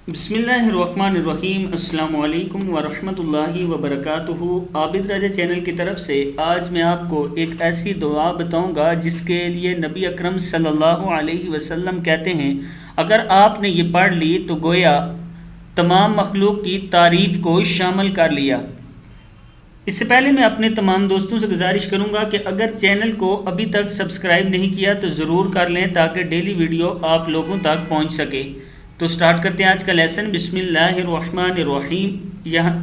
بسم اللہ الرحمن الرحیم۔ السلام علیکم ورحمۃ اللہ وبرکاتہ۔ عابد راجہ چینل کی طرف سے آج میں آپ کو ایک ایسی دعا بتاؤں گا جس کے لیے نبی اکرم صلی اللہ علیہ وسلم کہتے ہیں اگر آپ نے یہ پڑھ لی تو گویا تمام مخلوق کی تعریف کو شامل کر لیا۔ اس سے پہلے میں اپنے تمام دوستوں سے گزارش کروں گا کہ اگر چینل کو ابھی تک سبسکرائب نہیں کیا تو ضرور کر لیں تاکہ ڈیلی ویڈیو آپ لوگوں تک پہنچ سکے۔ تو سٹارٹ کرتے ہیں آج کا لیسن۔ بسم اللہ الرحمن الرحیم۔ یہاں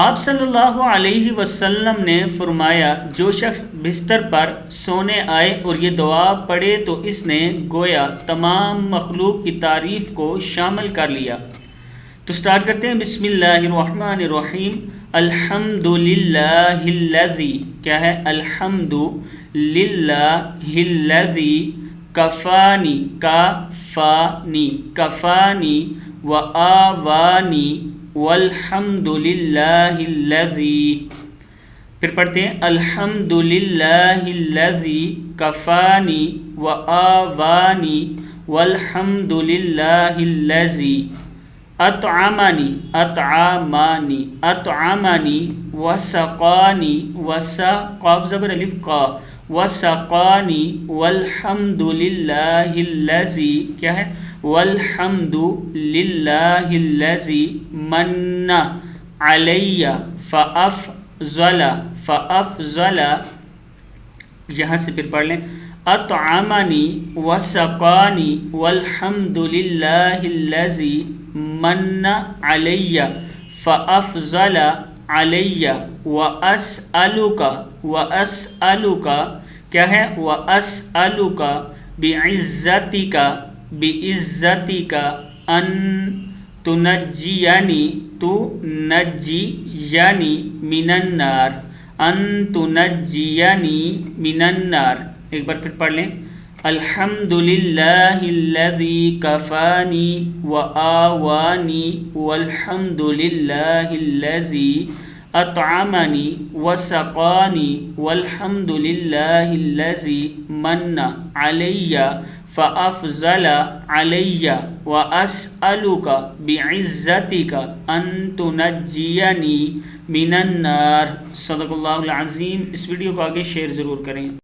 آپ صلی اللہ علیہ وسلم نے فرمایا جو شخص بستر پر سونے آئے اور یہ دعا پڑھے تو اس نے گویا تمام مخلوق کی تعریف کو شامل کر لیا۔ تو سٹارٹ کرتے ہیں۔ بسم اللہ الرحمن الرحیم۔ الحمد للہ الذی، کیا ہے؟ الحمد للہ الذی کفانی، کفانی، کفانی و آوانی والحمد للہ الذی۔ پھر پڑھتے ہیں الحمد للہ الذی کفانی و آوانی والحمد للہ الذی اطعمنی، اطعمانی، اطعمنی وسقانی، قاف زبر الف قا، وسقانی والحمد للہ الذی، کیا ہے؟ والحمد للہ الذی من علی فافضل، فافضل، یہاں سے پھر پڑھ لیں اطعمنی وسقانی والحمد للہ الذی من علی فافضل علی واسألک، واسألک، کیا ہے؟ واسألک بعزتک، بعزتک ان تنجینی، تنجینی من النار، ان تنجینی من النار۔ ایک بار پھر پڑھ لیں الحمد للہ الذی کفانی و آوانی والحمد للہ الذی اطعمنی وسقانی والحمد للہ الذی من علی فافضل علی واسألک بعزتک ان تنجینی من النار۔ صدق اللہ العظیم۔ اس ویڈیو کو آگے شیئر ضرور کریں۔